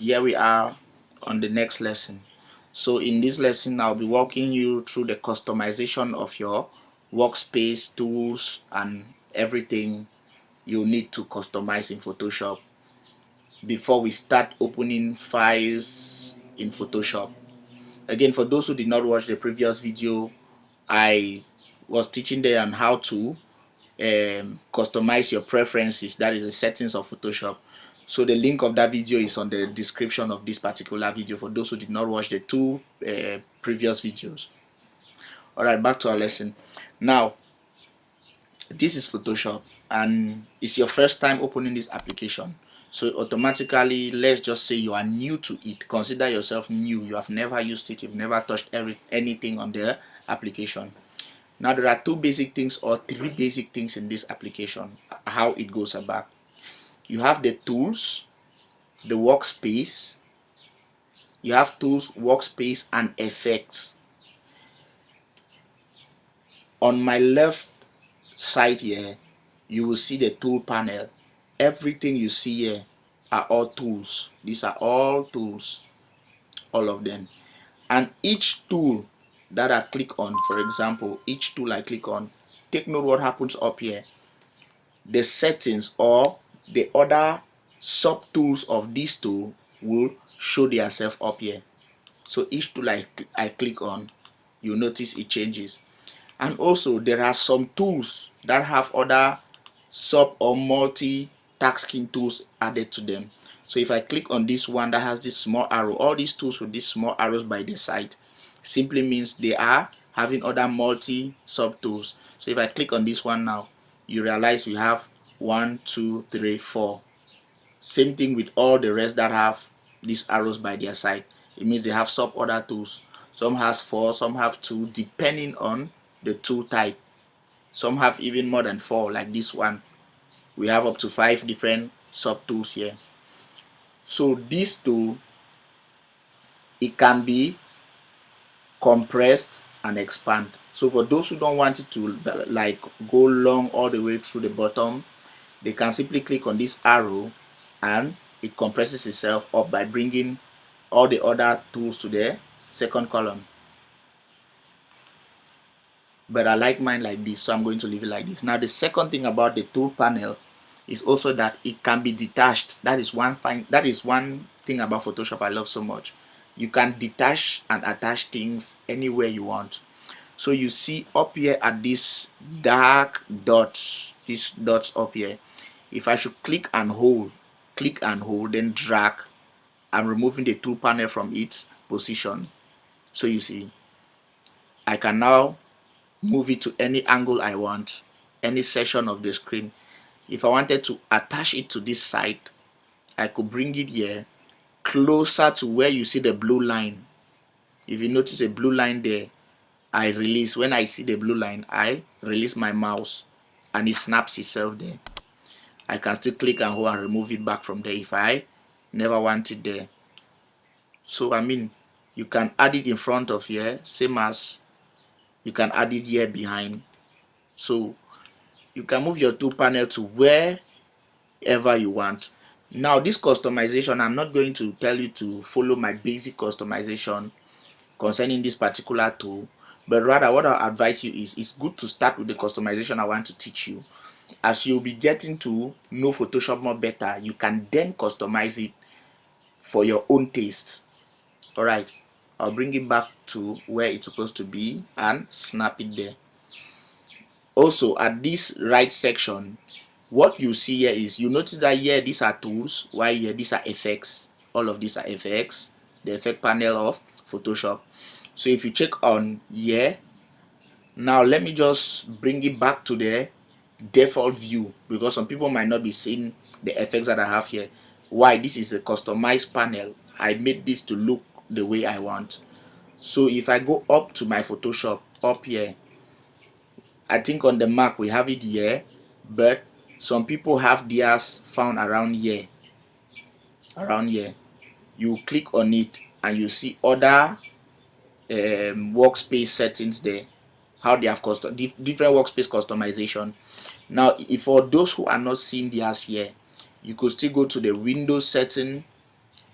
Here we are on the next lesson. So in this lesson, I'll be walking you through the customization of your workspace tools and everything you need to customize in Photoshop before we start opening files in Photoshop. Again, for those who did not watch the previous video, I was teaching them on how to customize your preferences, that is the settings of Photoshop. So the link of that video is on the description of this particular video for those who did not watch the two previous videos. Alright, back to our lesson. Now, this is Photoshop and it's your first time opening this application. So automatically, let's just say you are new to it. Consider yourself new. You have never used it. You've never touched anything on the application. Now there are two basic things or three basic things in this application, how it goes about. You have the tools, the workspace, you have tools, workspace, and effects. On my left side here, you will see the tool panel. Everything you see here are all tools. These are all tools, all of them. And each tool that I click on, for example, each tool I click on, take note what happens up here. The settings or the other sub tools of this tool will show themselves up here. So each tool I click on, you notice it changes. And also there are some tools that have other sub or multi-tasking tools added to them. So if I click on this one that has this small arrow, all these tools with these small arrows by the side simply means they are having other multi sub tools. So if I click on this one now, you realize we have 1, 2, 3, 4. Same thing with all the rest that have these arrows by their side. It means they have sub other tools. Some has 4, some have 2, depending on the tool type. Some have even more than 4, like this one. We have up to 5 different sub tools here. So this tool, it can be compressed and expand. So for those who don't want it to like go long all the way through the bottom, they can simply click on this arrow and it compresses itself up by bringing all the other tools to the second column. But I like mine like this, so I'm going to leave it like this. Now the second thing about the tool panel is also that it can be detached. That is one thing about Photoshop I love so much. You can detach and attach things anywhere you want. So you see up here at this dark dots, these dots up here, if I should click and hold, then drag, I'm removing the tool panel from its position. So you see, I can now move it to any angle I want, any section of the screen. If I wanted to attach it to this side, I could bring it here closer to where you see the blue line. If you notice a blue line there, I release. When I see the blue line, I release my mouse and it snaps itself there. I can still click and hold and remove it back from there if I never want it there. So I mean, you can add it in front of here, same as you can add it here behind. So you can move your tool panel to wherever you want. Now this customization, I'm not going to tell you to follow my basic customization concerning this particular tool, but rather what I'll advise you is it's good to start with the customization I want to teach you. As you'll be getting to know Photoshop more better, you can then customize it for your own taste. Alright, I'll bring it back to where it's supposed to be and snap it there. Also at this right section, what you see here is, you notice that here these are tools, while here these are effects. All of these are effects, the effect panel of Photoshop. So if you check on here, now let me just bring it back to the default view, because some people might not be seeing the effects that I have here. Why? This is a customized panel. I made this to look the way I want. So if I go up to my Photoshop up here, I think on the Mac we have it here, but some people have theirs found around here. You click on it and you see other workspace settings there, how they have different workspace customization. Now if for those who are not seeing theirs here, you could still go to the Windows setting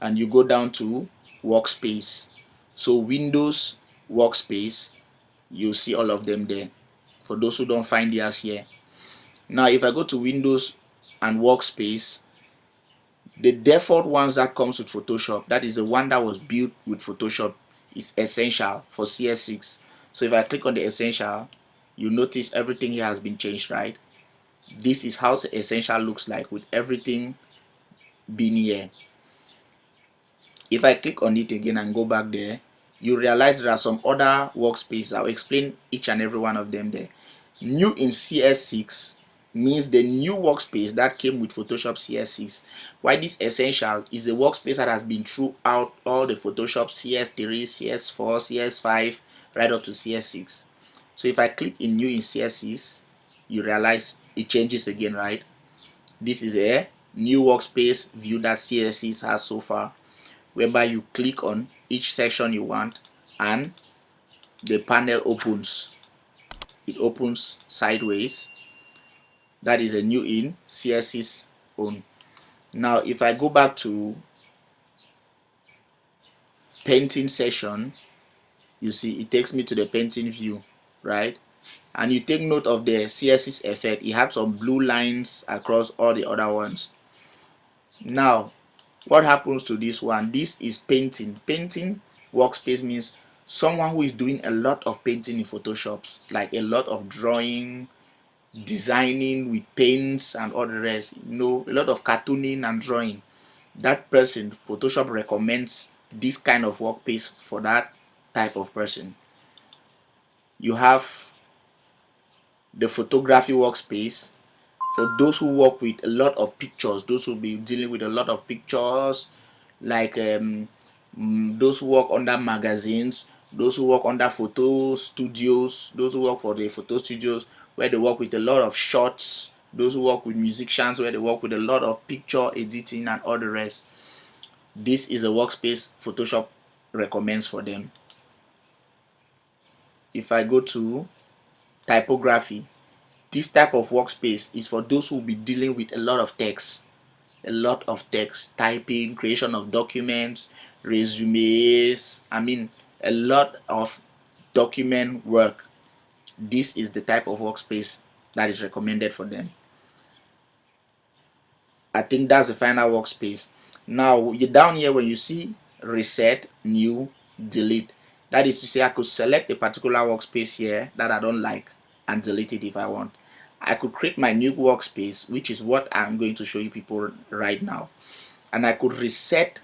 and you go down to workspace. So Windows, workspace, you'll see all of them there for those who don't find theirs here. Now if I go to Windows and workspace, the default ones that comes with Photoshop, that is the one that was built with Photoshop, is essential for CS6. So if I click on the essential, you notice everything here has been changed, right? This is how the essential looks like with everything being here. If I click on it again and go back there, you realize there are some other workspaces. I'll explain each and every one of them there. New in CS6 means the new workspace that came with Photoshop CS6. Why this essential is a workspace that has been throughout all the Photoshop CS3, CS4, CS5, right up to CS6. So if I click in new in CS6, you realize it changes again, right? This is a new workspace view that CS6 has so far, whereby you click on each section you want and the panel opens. It opens sideways. That is a new in CS6 on. Now if I go back to painting session, you see it takes me to the painting view, right? And you take note of the CS6 effect. It had some blue lines across all the other ones. Now what happens to this one? This is painting. Painting workspace means someone who is doing a lot of painting in Photoshop, like a lot of drawing, designing with paints and all the rest, a lot of cartooning and drawing. That person, Photoshop recommends this kind of workspace for that type of person. You have the photography workspace for those who work with a lot of pictures, those who will be dealing with a lot of pictures, like those who work under magazines, those who work under photo studios, those who work for the photo studios where they work with a lot of shots, those who work with musicians where they work with a lot of picture editing and all the rest. This is a workspace Photoshop recommends for them. If I go to typography, this type of workspace is for those who will be dealing with a lot of text, typing, creation of documents, resumes, a lot of document work. This is the type of workspace that is recommended for them. I think that's the final workspace. Now you're down here when you see reset, new, delete. That is to say, I could select a particular workspace here that I don't like and delete it if I want. I could create my new workspace, which is what I'm going to show you people right now, and I could reset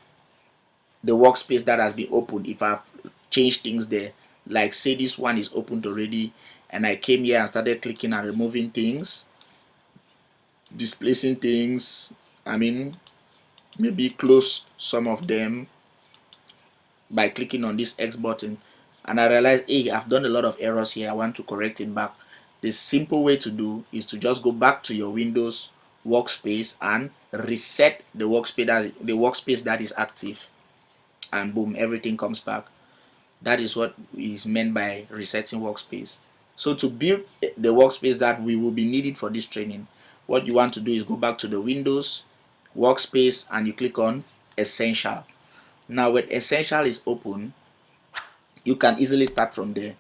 the workspace that has been opened if I've changed things there. Like say this one is opened already and I came here and started clicking and removing things, displacing things, maybe close some of them by clicking on this X button, and I realized, hey, I've done a lot of errors here, I want to correct it back. The simple way to do is to just go back to your Windows workspace and reset the workspace that is active, and boom, everything comes back. That is what is meant by resetting workspace. So to build the workspace that we will be needing for this training, what you want to do is go back to the Windows workspace and you click on essential. Now when essential is open, you can easily start from there.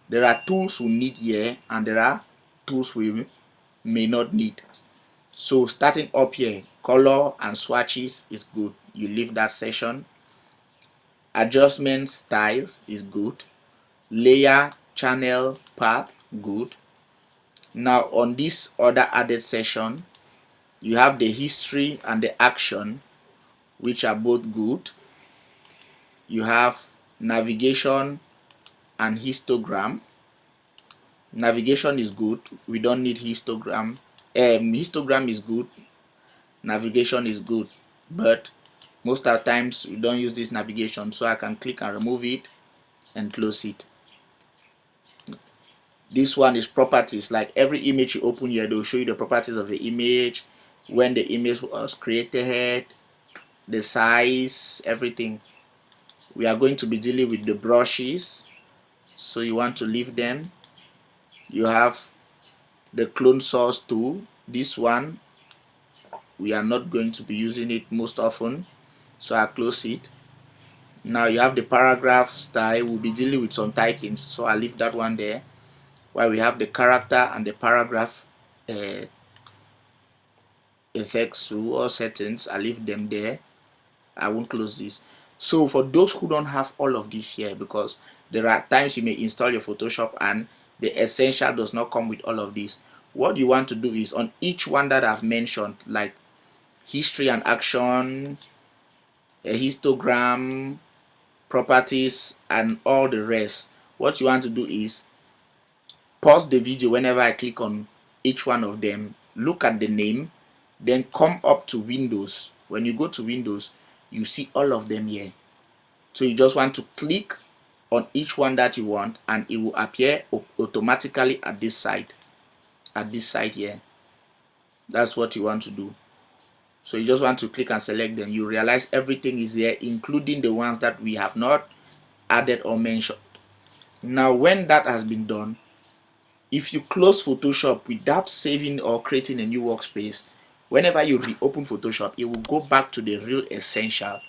There are tools we need here and there are tools we may not need. So starting up here, color and swatches is good, you leave that section. Adjustment styles is good. Layer, channel, path, good. Now on this other added section, you have the history and the action, which are both good. You have navigation and histogram. Navigation is good, we don't need histogram. Histogram is good, navigation is good, but most of the times we don't use this navigation, so I can click and remove it and close it. This one is properties. Like every image you open here, they'll show you the properties of the image, when the image was created, the size, everything. We are going to be dealing with the brushes, so you want to leave them. You have the clone source tool. This one we are not going to be using it most often, So I close it. Now you have the paragraph style. We'll be dealing with some typing, so I leave that one there. While we have the character and the paragraph effects to all settings, I leave them there. I won't close this. So for those who don't have all of this here, because there are times you may install your Photoshop and the essential does not come with all of this, what you want to do is on each one that I've mentioned, like history and action, a histogram, properties, and all the rest, what you want to do is pause the video whenever I click on each one of them, look at the name, then come up to Windows. When you go to Windows, you see all of them here. So you just want to click on each one that you want and it will appear automatically at this side here. That's what you want to do. So you just want to click and select them. You realize everything is there, including the ones that we have not added or mentioned. Now when that has been done, if you close Photoshop without saving or creating a new workspace, whenever you reopen Photoshop, it will go back to the real essential.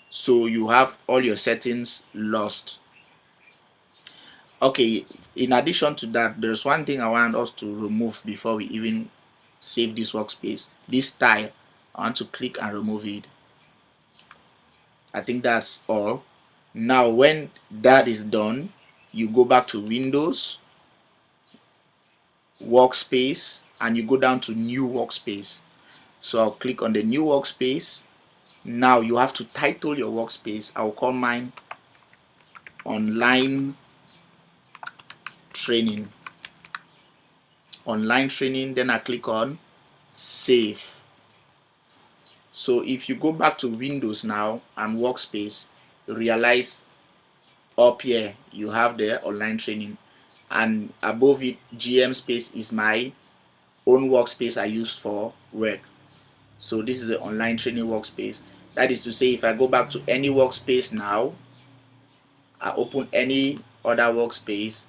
So you have all your settings lost. Okay, in addition to that, there's one thing I want us to remove before we even save this workspace. This style, I want to click and remove it. I think that's all. Now when that is done, you go back to Windows, Workspace, and you go down to New Workspace. So I'll click on the New Workspace. Now you have to title your workspace. I'll call mine Online Training. Online Training, then I click on Save. So if you go back to Windows now and Workspace, you realize up here you have the Online Training, and above it GM space is my own workspace I use for work. So this is the Online Training workspace. That is to say, if I go back to any workspace now, I open any other workspace,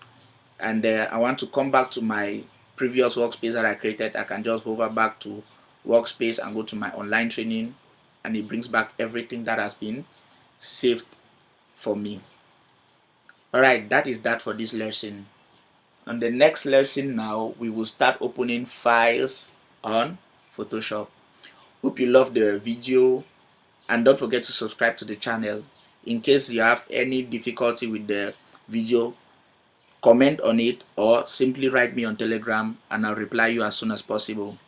and I want to come back to my previous workspace that I created, I can just hover back to Workspace and go to my Online Training, and it brings back everything that has been saved for me. Alright, that is that for this lesson. On the next lesson now, we will start opening files on Photoshop. Hope you loved the video, and don't forget to subscribe to the channel. In case you have any difficulty with the video, comment on it or simply write me on Telegram and I'll reply you as soon as possible.